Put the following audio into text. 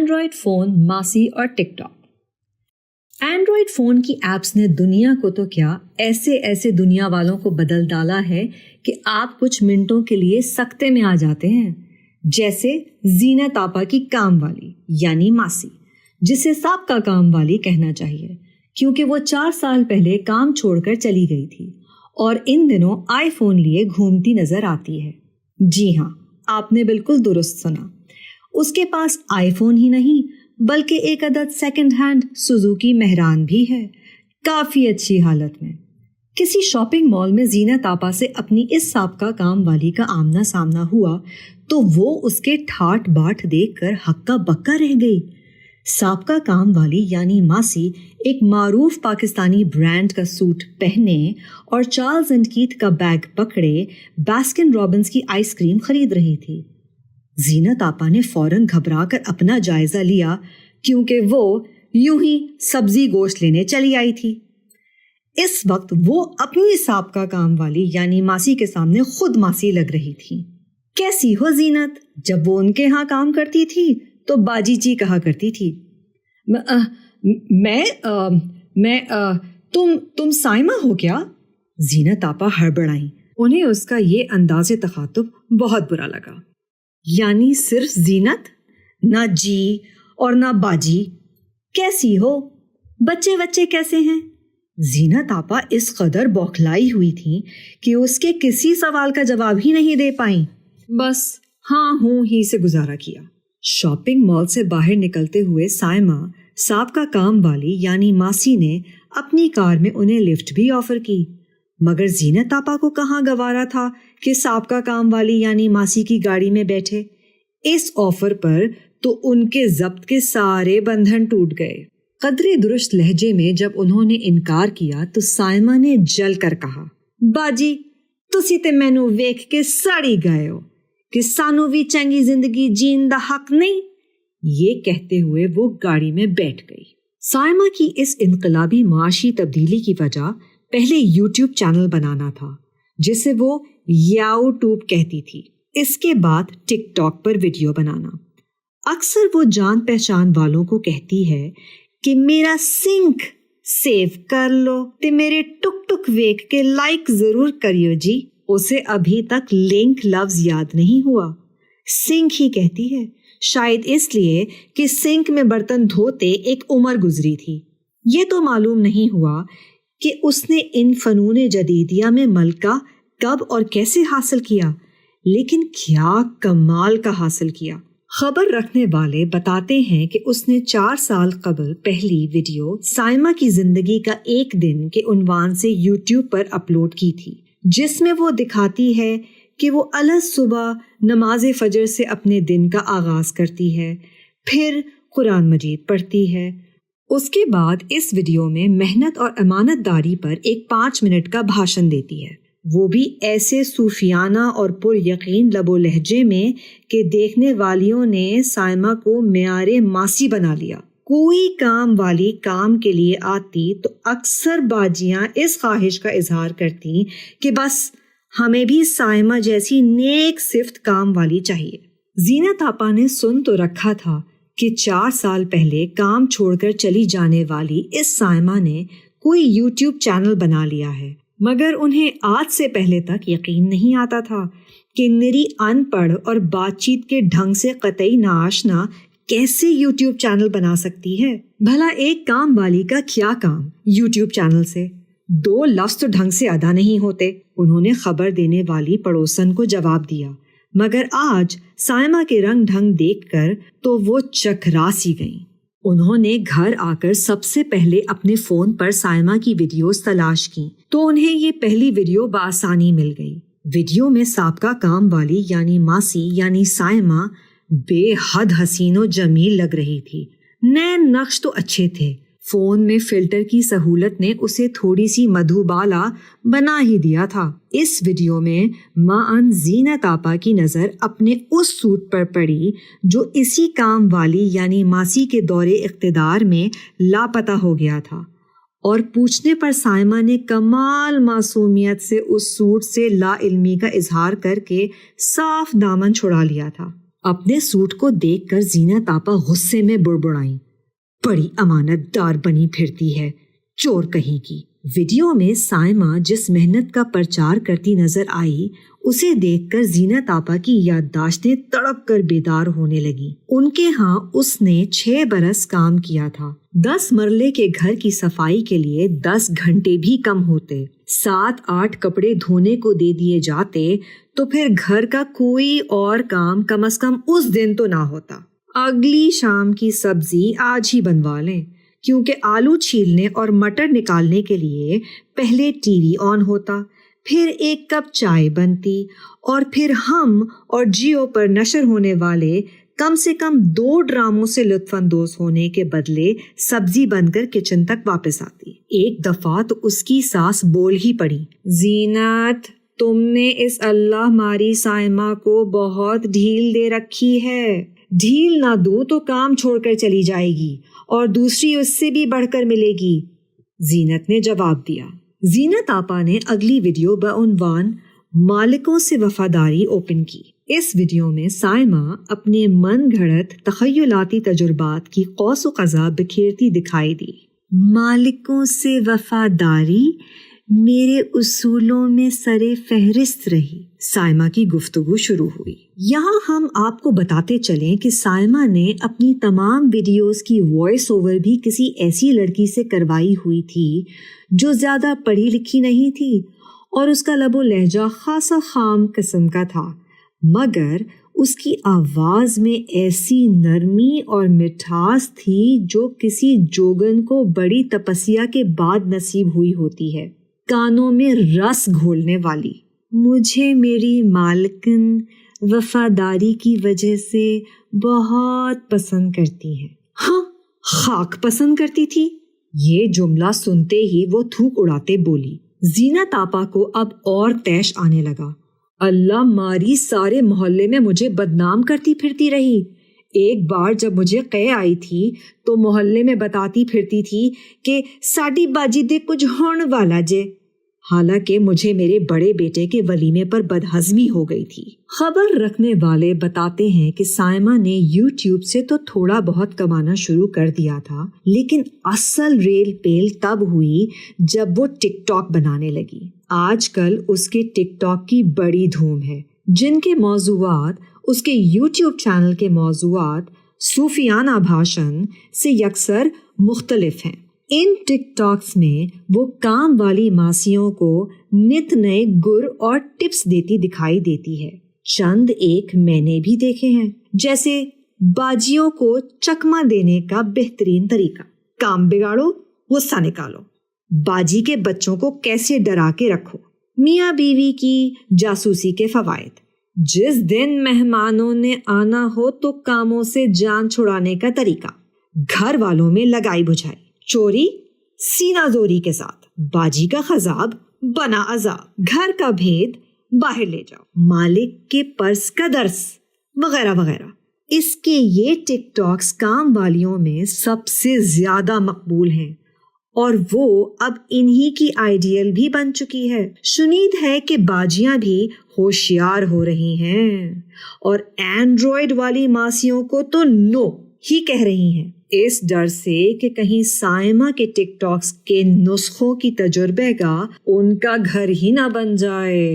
Android phone, ماسی اور ٹک talk. Android phone کی ایپس نے دنیا کو تو کیا، ایسے دنیا والوں کو بدل ڈالا ہے کہ آپ کچھ منٹوں کے لیے سکتے میں آ جاتے ہیں، جیسے زینت آپا کی کام والی یعنی ماسی، جسے سابقہ کام والی کہنا چاہیے کیونکہ وہ 4 سال پہلے کام چھوڑ کر چلی گئی تھی اور ان دنوں آئی فون لیے گھومتی نظر آتی ہے۔ جی ہاں، آپ نے بالکل درست سنا، اس کے پاس آئی فون ہی نہیں بلکہ ایک عدد سیکنڈ ہینڈ سوزوکی مہران بھی ہے، کافی اچھی حالت میں۔ کسی شاپنگ مال میں زینت آپا سے اپنی اس سابقہ کام والی کا آمنا سامنا ہوا تو وہ اس کے ٹھاٹ باٹ دیکھ کر ہکا بکا رہ گئی۔ سابقہ کام والی یعنی ماسی ایک معروف پاکستانی برانڈ کا سوٹ پہنے اور چارلز اینڈ کیتھ کا بیگ پکڑے باسکن رابنس کی آئس کریم خرید رہی تھی۔ زینت آپا نے فوراً گھبرا کر اپنا جائزہ لیا کیونکہ وہ یوں ہی سبزی گوشت لینے چلی آئی تھی۔ اس وقت وہ اپنی سابقہ کام والی یعنی ماسی کے سامنے خود ماسی لگ رہی تھی۔ کیسی ہو زینت؟ جب وہ ان کے ہاں کام کرتی تھی تو باجی جی کہا کرتی تھی۔ تم سائمہ ہو کیا؟ زینت آپا ہڑبڑائیں۔ انہیں اس کا یہ انداز تخاطب بہت برا لگا۔ یعنی صرف زینت؟ نہ جی اور نہ باجی؟ کیسی ہو؟ بچے کیسے ہیں؟ زینت آپا اس قدر بوکھلائی ہوئی تھی کہ اس کے کسی سوال کا جواب ہی نہیں دے پائیں، بس ہاں ہوں ہی سے گزارا کیا۔ شاپنگ مال سے باہر نکلتے ہوئے سائمہ سابقہ کام والی یعنی ماسی نے اپنی کار میں انہیں لفٹ بھی آفر کی، مگر زینت آپا کو کہاں گوارا تھا کہ سابقہ کام والی یعنی ماسی کی گاڑی میں بیٹھے۔ اس آفر پر تو ان کے ضبط کے سارے بندھن ٹوٹ گئے۔ قدرے درست لہجے میں جب انہوں نے انکار کیا تو سائمہ نے جل کر کہا، باجی تسی تے مینوں ویکھ کے سڑی گئے ہو کہ سانو بھی چنگی زندگی جین دا حق نہیں۔ یہ کہتے ہوئے وہ گاڑی میں بیٹھ گئی۔ سائمہ کی اس انقلابی معاشی تبدیلی کی وجہ پہلے یوٹیوب چینل بنانا تھا جسے وہ یاؤ ٹوب کہتی تھی، اس کے بعد ٹک ٹاک پر ویڈیو بنانا۔ اکثر وہ جان پہچان والوں کو کہتی ہے کہ میرا سنک سیو کر لو تے میرے ٹک ٹک ویک کے لائک ضرور کریو جی۔ اسے ابھی تک لنک لفظ یاد نہیں ہوا، سنک ہی کہتی ہے، شاید اس لیے کہ سنک میں برتن دھوتے ایک عمر گزری تھی۔ یہ تو معلوم نہیں ہوا کہ اس نے ان فنون جدیدیہ میں ملکہ کب اور کیسے حاصل کیا، لیکن کیا کمال کا حاصل کیا۔ خبر رکھنے والے بتاتے ہیں کہ اس نے 4 سال قبل پہلی ویڈیو سائمہ کی زندگی کا ایک دن کے عنوان سے یوٹیوب پر اپلوڈ کی تھی، جس میں وہ دکھاتی ہے کہ وہ الگ صبح نماز فجر سے اپنے دن کا آغاز کرتی ہے، پھر قرآن مجید پڑھتی ہے۔ اس کے بعد اس ویڈیو میں محنت اور امانت داری پر ایک 5 منٹ کا بھاشن دیتی ہے، وہ بھی ایسے صوفیانہ اور پر یقین لب و لہجے میں کہ دیکھنے والیوں نے سائمہ کو معیار ماسی بنا لیا۔ کوئی کام والی کام کے لیے آتی تو اکثر باجیاں اس خواہش کا اظہار کرتی کہ بس ہمیں بھی سائمہ جیسی نیک صفت کام والی چاہیے۔ زینت آپا نے سن تو رکھا تھا کہ 4 سال پہلے کام چھوڑ کر چلی جانے والی اس سائمہ نے کوئی یوٹیوب چینل بنا لیا ہے، مگر انہیں آج سے پہلے تک یقین نہیں آتا تھا کہ نری ان پڑھ اور بات چیت کے ڈھنگ سے قطعی ناآشنا کیسے یوٹیوب چینل بنا سکتی ہے۔ بھلا ایک کام والی کا کیا کام یوٹیوب چینل سے؟ 2 لفظ تو ڈھنگ سے ادا نہیں ہوتے۔ انہوں نے خبر دینے والی پڑوسن کو جواب دیا، مگر آج سائمہ کے رنگ ڈھنگ دیکھ کر تو وہ چکرا سی گئیں۔ انہوں نے گھر آ کر سب سے پہلے اپنے فون پر سائمہ کی ویڈیوز تلاش کی تو انہیں یہ پہلی ویڈیو بآسانی مل گئی۔ ویڈیو میں سابقہ کام والی یعنی ماسی یعنی سائمہ بے حد حسین و جمیل لگ رہی تھی۔ نئے نقش تو اچھے تھے، فون میں فلٹر کی سہولت نے اسے تھوڑی سی مدھوبالا بنا ہی دیا تھا۔ اس ویڈیو میں ماں زینت آپا کی نظر اپنے اس سوٹ پر پڑی جو اسی کام والی یعنی ماسی کے دور اقتدار میں لاپتہ ہو گیا تھا، اور پوچھنے پر سائمہ نے کمال معصومیت سے اس سوٹ سے لا علمی کا اظہار کر کے صاف دامن چھڑا لیا تھا۔ اپنے سوٹ کو دیکھ کر زینت آپا غصے میں بڑبڑائیں، بڑی امانت دار بنی پھرتی ہے، چور کہیں کی۔ ویڈیو میں سائمہ جس محنت کا پرچار کرتی نظر آئی، اسے دیکھ کر زینت آپا کی یادداشتیں تڑپ کر بیدار ہونے لگیں۔ ان کے ہاں اس نے 6 برس کام کیا تھا۔ 10 مرلے کے گھر کی صفائی کے لیے 10 گھنٹے بھی کم ہوتے۔ 7-8 کپڑے دھونے کو دے دیے جاتے تو پھر گھر کا کوئی اور کام کم از کم اس دن تو نہ ہوتا۔ اگلی شام کی سبزی آج ہی بنوا لیں، کیونکہ آلو چھیلنے اور مٹر نکالنے کے لیے پہلے ٹی وی آن ہوتا، پھر 1 کپ چائے بنتی، اور پھر ہم اور جیو پر نشر ہونے والے کم سے کم 2 ڈراموں سے لطف اندوز ہونے کے بدلے سبزی بن کر کچن تک واپس آتی۔ ایک دفعہ تو اس کی ساس بول ہی پڑی، زینت تم نے اس اللہ ماری سائمہ کو بہت ڈھیل دے رکھی ہے، ڈھیل نہ دوں تو کام چھوڑ کر چلی جائے گی اور دوسری اس سے بھی بڑھ کر ملے گی۔ زینت نے جواب دیا۔ زینت آپا نے اگلی ویڈیو بعنوان مالکوں سے وفاداری اوپن کی۔ اس ویڈیو میں سائمہ اپنے من گھڑت تخیلاتی تجربات کی قوس و قزح بکھیرتی دکھائی دی۔ مالکوں سے وفاداری میرے اصولوں میں سرے فہرست رہی۔ سائمہ کی گفتگو شروع ہوئی۔ یہاں ہم آپ کو بتاتے چلیں کہ سائمہ نے اپنی تمام ویڈیوز کی وائس اوور بھی کسی ایسی لڑکی سے کروائی ہوئی تھی جو زیادہ پڑھی لکھی نہیں تھی اور اس کا لب و لہجہ خاصا خام قسم کا تھا، مگر اس کی آواز میں ایسی نرمی اور مٹھاس تھی جو کسی جوگن کو بڑی تپسیا کے بعد نصیب ہوئی ہوتی ہے، کانوں میں رس گھولنے والی۔ مجھے میری مالکن وفاداری کی وجہ سے بہت پسند کرتی ہیں۔ ہاں، خاک پسند کرتی تھی؟ یہ جملہ سنتے ہی وہ تھوک اڑاتے بولی۔ زینت آپا کو اب اور طیش آنے لگا۔ اللہ ماری سارے محلے میں مجھے بدنام کرتی پھرتی رہی۔ ایک بار جب مجھے قے آئی تھی تو محلے میں بتاتی پھرتی تھی کہ ساڈی باجی دے کچھ ہون والا جے، حالانکہ مجھے میرے بڑے بیٹے کے ولیمے پر بدہضمی ہو گئی تھی۔ خبر رکھنے والے بتاتے ہیں کہ سائمہ نے یوٹیوب سے تو تھوڑا بہت کمانا شروع کر دیا تھا، لیکن اصل ریل پیل تب ہوئی جب وہ ٹک ٹاک بنانے لگی۔ آج کل اس کے ٹک ٹاک کی بڑی دھوم ہے، جن کے موضوعات اس کے یوٹیوب چینل کے موضوعات صوفیانہ بھاشن سے یکسر مختلف ہیں۔ ان ٹک ٹاکس میں وہ کام والی ماسیوں کو نت نئے گر اور ٹپس دیتی دکھائی دیتی ہے۔ چند ایک میں نے بھی دیکھے ہیں، جیسے باجیوں کو چکما دینے کا بہترین طریقہ، کام بگاڑو غصہ نکالو، باجی کے بچوں کو کیسے ڈرا کے رکھو، میاں بیوی کی جاسوسی کے فوائد، جس دن مہمانوں نے آنا ہو تو کاموں سے جان چھڑانے کا طریقہ، گھر والوں میں لگائی بجھائی، چوری سینہ زوری کے ساتھ، باجی کا خضاب بنا عذاب، گھر کا بھید باہر لے جاؤ، مالک کے پرس کا درس، وغیرہ وغیرہ۔ اس کے یہ ٹک ٹاکس کام والیوں میں سب سے زیادہ مقبول ہیں اور وہ اب انہی کی آئیڈیل بھی بن چکی ہے۔ شنید ہے کہ باجیاں بھی ہوشیار ہو رہی ہیں اور اینڈرائیڈ والی ماسیوں کو تو نو ہی کہہ رہی ہیں، اس ڈر سے کہ کہیں سائمہ کے ٹک ٹاکس کے نسخوں کی تجربے گاہ ان کا گھر ہی نہ بن جائے۔